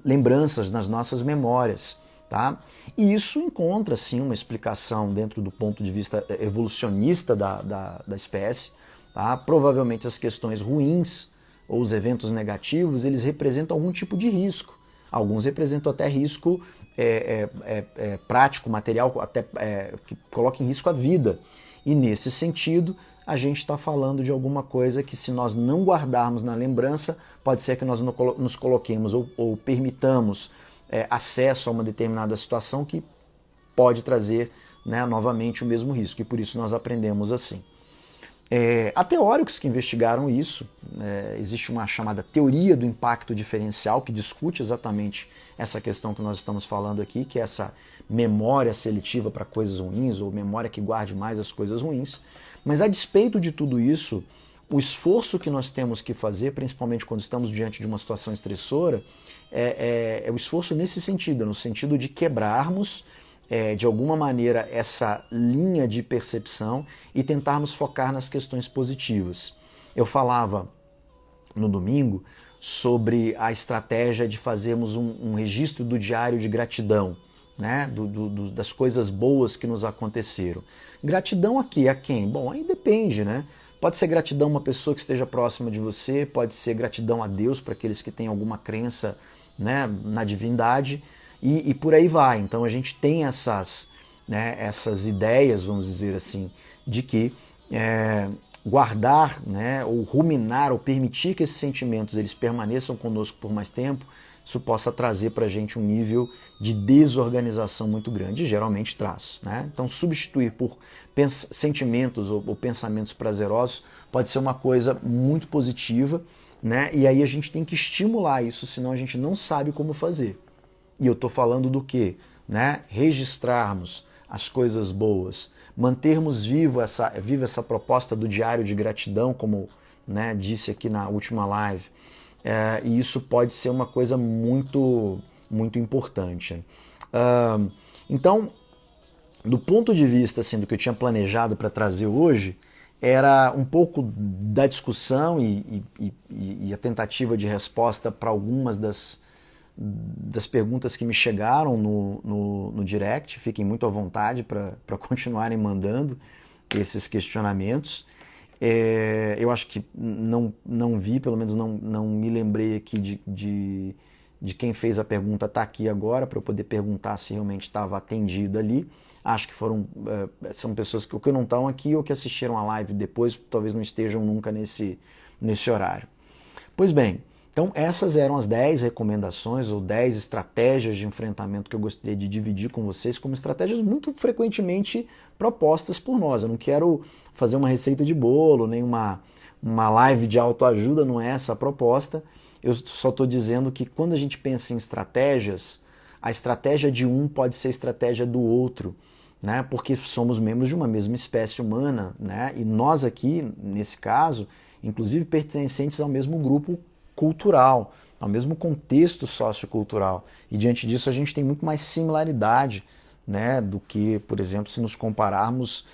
lembranças, nas nossas memórias, tá? E isso encontra, sim, uma explicação dentro do ponto de vista evolucionista da espécie, tá? Provavelmente as questões ruins ou os eventos negativos, eles representam algum tipo de risco. Alguns representam até risco prático, material, até que coloca em risco a vida. E nesse sentido, a gente está falando de alguma coisa que, se nós não guardarmos na lembrança, pode ser que nós nos coloquemos ou permitamos acesso a uma determinada situação que pode trazer, né, novamente o mesmo risco. E por isso nós aprendemos assim. Há teóricos que investigaram isso. Existe uma chamada teoria do impacto diferencial que discute exatamente essa questão que nós estamos falando aqui, que é essa memória seletiva para coisas ruins, ou memória que guarde mais as coisas ruins. Mas a despeito de tudo isso, o esforço que nós temos que fazer, principalmente quando estamos diante de uma situação estressora, é o esforço nesse sentido, no sentido de quebrarmos de alguma maneira essa linha de percepção e tentarmos focar nas questões positivas. Eu falava no domingo sobre a estratégia de fazermos um registro do diário de gratidão, né? Das coisas boas que nos aconteceram. Gratidão aqui a quem? Bom, aí depende, né? Pode ser gratidão a uma pessoa que esteja próxima de você, pode ser gratidão a Deus para aqueles que têm alguma crença, né, na divindade, e por aí vai. Então a gente tem essas ideias, vamos dizer assim, de que guardar, né, ou ruminar, ou permitir que esses sentimentos eles permaneçam conosco por mais tempo, isso possa trazer para a gente um nível de desorganização muito grande, e geralmente traz, né? Então substituir por sentimentos ou pensamentos prazerosos pode ser uma coisa muito positiva, né? E aí a gente tem que estimular isso, senão a gente não sabe como fazer. E eu estou falando do quê? Né? Registrarmos as coisas boas, mantermos viva essa proposta do diário de gratidão, como, né, disse aqui na última live. E isso pode ser uma coisa muito, muito importante. Então, do ponto de vista assim, do que eu tinha planejado para trazer hoje, era um pouco da discussão e a tentativa de resposta para algumas das perguntas que me chegaram no direct. Fiquem muito à vontade para continuarem mandando esses questionamentos. Eu acho que não vi, pelo menos não me lembrei aqui de quem fez a pergunta tá aqui agora para eu poder perguntar se realmente estava atendido ali. Acho que são pessoas que não estão aqui ou que assistiram a live depois, talvez não estejam nunca nesse horário. Pois bem, então essas eram as 10 recomendações ou 10 estratégias de enfrentamento que eu gostaria de dividir com vocês como estratégias muito frequentemente propostas por nós. Eu não quero fazer uma receita de bolo, nem uma live de autoajuda, não é essa a proposta. Eu só estou dizendo que quando a gente pensa em estratégias, a estratégia de um pode ser a estratégia do outro, né? Porque somos membros de uma mesma espécie humana, né? E nós aqui, nesse caso, inclusive pertencentes ao mesmo grupo cultural, ao mesmo contexto sociocultural. E diante disso a gente tem muito mais similaridade, né, do que, por exemplo, se nos compararmos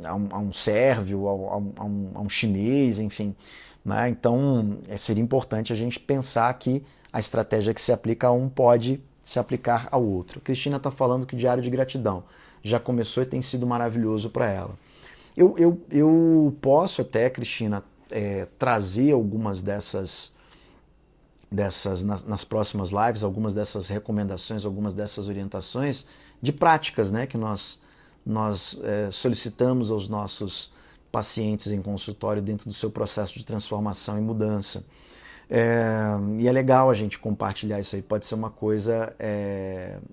a um sérvio, a um chinês, enfim. Né? Então seria importante a gente pensar que a estratégia que se aplica a um pode se aplicar ao outro. Cristina está falando que diário de gratidão já começou e tem sido maravilhoso para ela. Eu posso até, Cristina, trazer algumas dessas nas próximas lives, algumas dessas recomendações, algumas dessas orientações de práticas, né, que nós solicitamos aos nossos pacientes em consultório dentro do seu processo de transformação e mudança. E é legal a gente compartilhar isso aí, pode ser uma coisa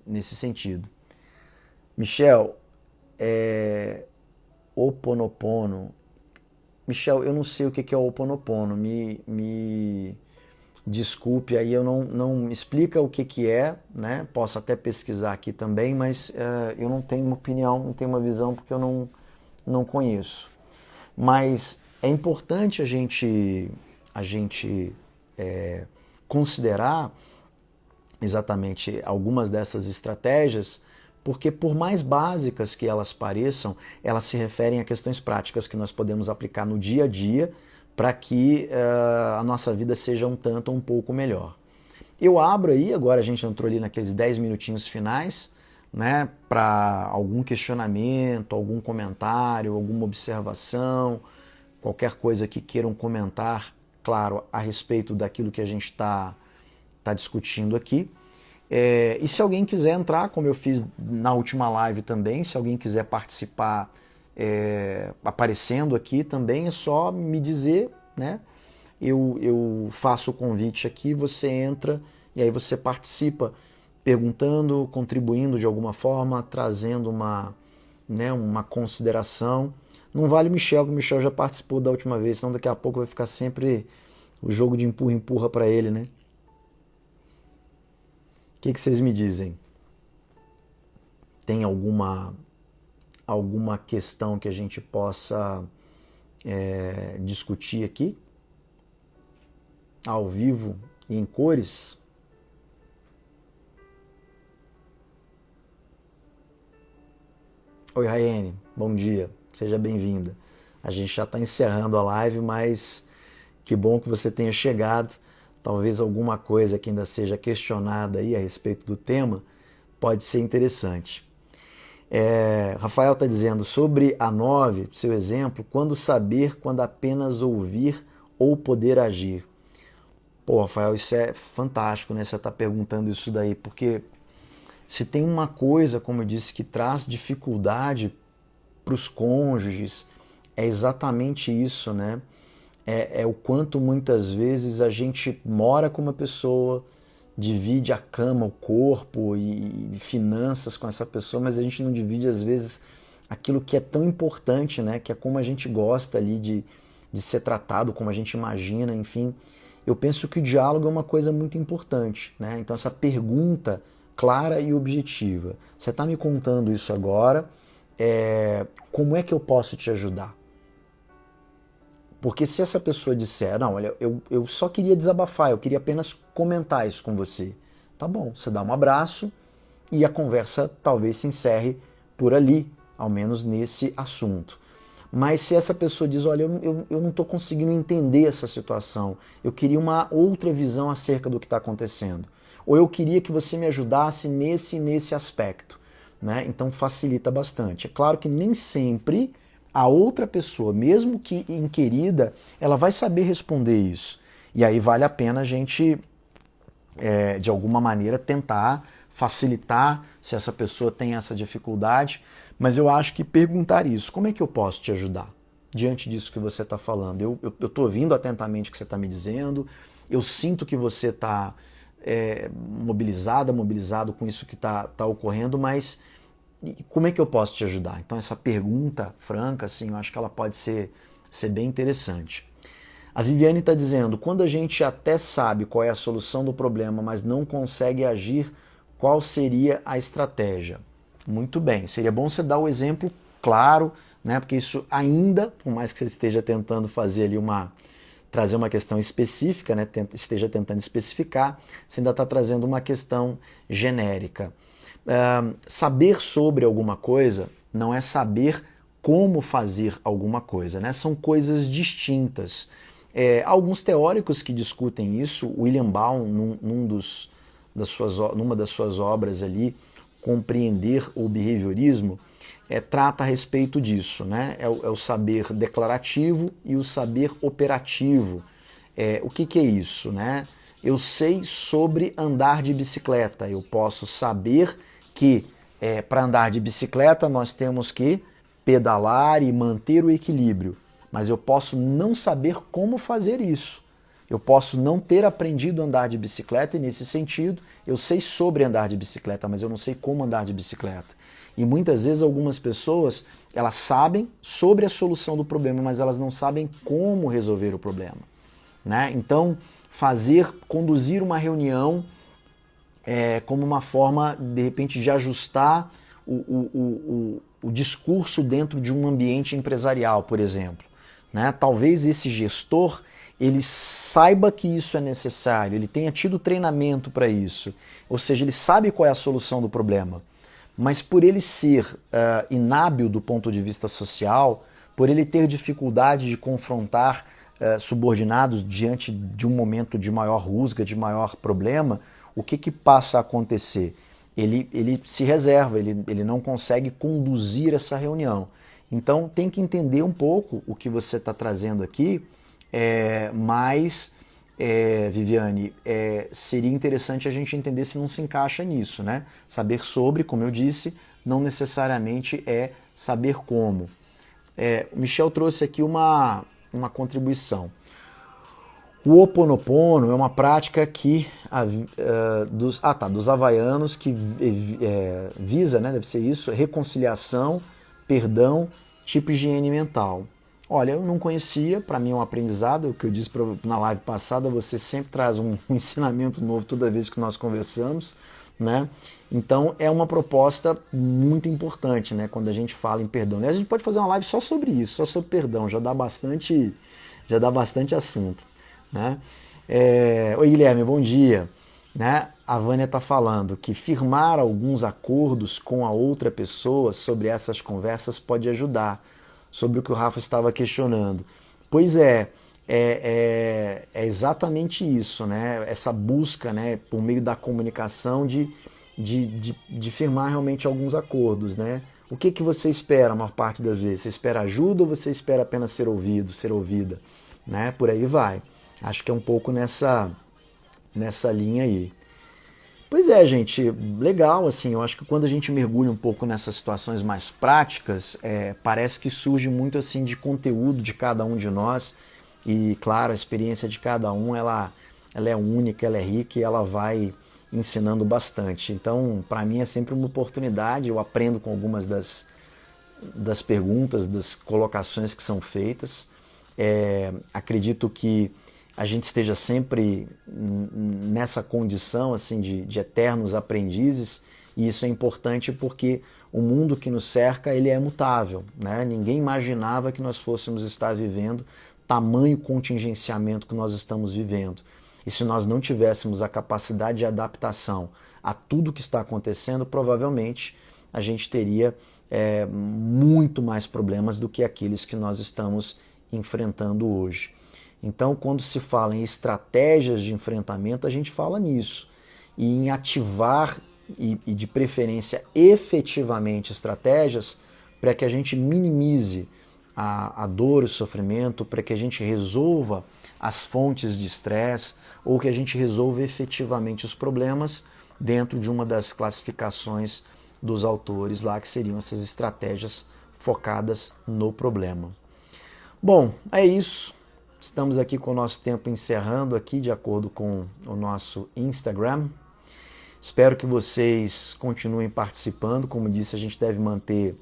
nesse sentido. Michel, Ho'oponopono. Michel, eu não sei o que é Ho'oponopono, me desculpe aí, eu não explica o que é, né? Posso até pesquisar aqui também, mas eu não tenho uma opinião, não tenho uma visão porque eu não conheço. Mas é importante a gente considerar exatamente algumas dessas estratégias, porque por mais básicas que elas pareçam, elas se referem a questões práticas que nós podemos aplicar no dia a dia para que a nossa vida seja um pouco melhor. Eu abro aí, agora a gente entrou ali naqueles 10 minutinhos finais, né, para algum questionamento, algum comentário, alguma observação, qualquer coisa que queiram comentar claro, a respeito daquilo que a gente está discutindo aqui. E se alguém quiser entrar, como eu fiz na última live também, se alguém quiser participar aparecendo aqui também, é só me dizer, né? Eu faço o convite aqui, você entra e aí você participa perguntando, contribuindo de alguma forma, trazendo uma consideração. Não vale o Michel, porque o Michel já participou da última vez, senão daqui a pouco vai ficar sempre o jogo de empurra-empurra para ele, né? O que vocês me dizem? Tem alguma questão que a gente possa discutir aqui? Ao vivo e em cores? Oi, Raiane, bom dia, seja bem-vinda. A gente já está encerrando a live, mas que bom que você tenha chegado. Talvez alguma coisa que ainda seja questionada aí a respeito do tema pode ser interessante. Rafael está dizendo sobre a 9, seu exemplo, quando saber, quando apenas ouvir ou poder agir. Pô, Rafael, isso é fantástico, né? Você está perguntando isso daí, porque se tem uma coisa, como eu disse, que traz dificuldade para os cônjuges, é exatamente isso, né? É o quanto muitas vezes a gente mora com uma pessoa, divide a cama, o corpo e finanças com essa pessoa, mas a gente não divide às vezes aquilo que é tão importante, né? Que é como a gente gosta ali de ser tratado, como a gente imagina, enfim. Eu penso que o diálogo é uma coisa muito importante, né? Então essa pergunta clara e objetiva. Você está me contando isso agora, como é que eu posso te ajudar? Porque se essa pessoa disser, não, olha, eu só queria desabafar, eu queria apenas comentar isso com você. Tá bom, você dá um abraço e a conversa talvez se encerre por ali, ao menos nesse assunto. Mas se essa pessoa diz, olha, eu não estou conseguindo entender essa situação, eu queria uma outra visão acerca do que está acontecendo, ou eu queria que você me ajudasse nesse aspecto, né? Então facilita bastante. É claro que nem sempre a outra pessoa, mesmo que inquirida, ela vai saber responder isso. E aí vale a pena a gente, de alguma maneira, tentar facilitar se essa pessoa tem essa dificuldade. Mas eu acho que perguntar isso, como é que eu posso te ajudar? Diante disso que você está falando. Eu estou ouvindo atentamente o que você está me dizendo, eu sinto que você está mobilizado com isso que está ocorrendo, mas como é que eu posso te ajudar? Então essa pergunta franca, assim, eu acho que ela pode ser bem interessante. A Viviane está dizendo, quando a gente até sabe qual é a solução do problema, mas não consegue agir, qual seria a estratégia? Muito bem, seria bom você dar o exemplo claro, né? Porque isso ainda, por mais que você esteja tentando fazer ali trazer uma questão específica, né? Esteja tentando especificar, você ainda está trazendo uma questão genérica. Saber sobre alguma coisa não é saber como fazer alguma coisa, né? São coisas distintas. Alguns teóricos que discutem isso, William Baum, numa das suas obras ali, Compreender o Behaviorismo, trata a respeito disso, né? É o saber declarativo e o saber operativo. O que é isso, né? Eu sei sobre andar de bicicleta, eu posso saber que para andar de bicicleta nós temos que pedalar e manter o equilíbrio, mas eu posso não saber como fazer isso. Eu posso não ter aprendido a andar de bicicleta e, nesse sentido, eu sei sobre andar de bicicleta, mas eu não sei como andar de bicicleta. E muitas vezes algumas pessoas, elas sabem sobre a solução do problema, mas elas não sabem como resolver o problema, né? Então, conduzir uma reunião como uma forma, de repente, de ajustar o discurso dentro de um ambiente empresarial, por exemplo, né? Talvez esse gestor ele saiba que isso é necessário, ele tenha tido treinamento para isso, ou seja, ele sabe qual é a solução do problema, mas por ele ser inábil do ponto de vista social, por ele ter dificuldade de confrontar subordinados diante de um momento de maior rusga, de maior problema, o que passa a acontecer? Ele se reserva, ele não consegue conduzir essa reunião. Então tem que entender um pouco o que você está trazendo aqui, Mas, Viviane, seria interessante a gente entender se não se encaixa nisso, né? Saber sobre, como eu disse, não necessariamente é saber como. O Michel trouxe aqui uma contribuição. O Ho Oponopono é uma prática que dos havaianos que visa, né, deve ser isso, reconciliação, perdão, tipo higiene mental. Olha, eu não conhecia, para mim é um aprendizado, o que eu disse na live passada, você sempre traz um ensinamento novo toda vez que nós conversamos, né? Então é uma proposta muito importante, né, quando a gente fala em perdão. Aliás, a gente pode fazer uma live só sobre isso, só sobre perdão, já dá bastante assunto. Né? Oi Guilherme, bom dia. Né? A Vânia está falando que firmar alguns acordos com a outra pessoa sobre essas conversas pode ajudar, sobre o que o Rafa estava questionando. Pois é exatamente isso, né? Essa busca, né, por meio da comunicação de firmar realmente alguns acordos. Né? O que você espera a maior parte das vezes? Você espera ajuda ou você espera apenas ser ouvido, ser ouvida? Né? Por aí vai. Acho que é um pouco nessa linha aí. Pois é, gente, legal, assim, eu acho que quando a gente mergulha um pouco nessas situações mais práticas, parece que surge muito, assim, de conteúdo de cada um de nós e, claro, a experiência de cada um, ela é única, ela é rica e ela vai ensinando bastante. Então, para mim é sempre uma oportunidade, eu aprendo com algumas das perguntas, das colocações que são feitas. Acredito que a gente esteja sempre nessa condição assim de eternos aprendizes, e isso é importante porque o mundo que nos cerca ele é mutável, né? Ninguém imaginava que nós fôssemos estar vivendo tamanho contingenciamento que nós estamos vivendo. E se nós não tivéssemos a capacidade de adaptação a tudo que está acontecendo, provavelmente a gente teria muito mais problemas do que aqueles que nós estamos enfrentando hoje. Então, quando se fala em estratégias de enfrentamento, a gente fala nisso. E em ativar e de preferência efetivamente estratégias para que a gente minimize a dor, o sofrimento, para que a gente resolva as fontes de estresse ou que a gente resolva efetivamente os problemas dentro de uma das classificações dos autores lá, que seriam essas estratégias focadas no problema. Bom, é isso. Estamos aqui com o nosso tempo encerrando aqui de acordo com o nosso Instagram. Espero que vocês continuem participando. Como disse, a gente deve manter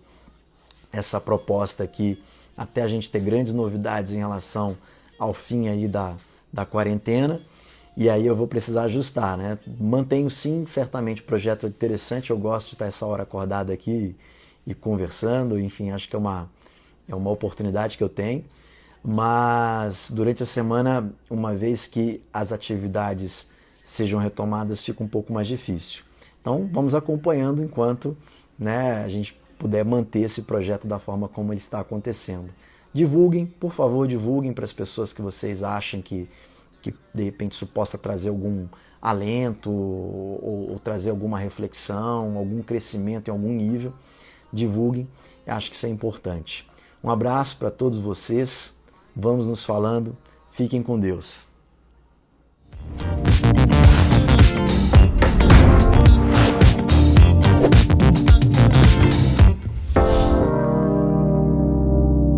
essa proposta aqui até a gente ter grandes novidades em relação ao fim aí da quarentena. E aí eu vou precisar ajustar, né? Mantenho sim, certamente o projeto é interessante. Eu gosto de estar essa hora acordado aqui e conversando. Enfim, acho que é uma oportunidade que eu tenho. Mas durante a semana, uma vez que as atividades sejam retomadas, fica um pouco mais difícil. Então vamos acompanhando enquanto, né, a gente puder manter esse projeto da forma como ele está acontecendo. Divulguem, por favor, divulguem para as pessoas que vocês acham que de repente isso possa trazer algum alento ou trazer alguma reflexão, algum crescimento em algum nível. Divulguem, acho que isso é importante. Um abraço para todos vocês. Vamos nos falando. Fiquem com Deus.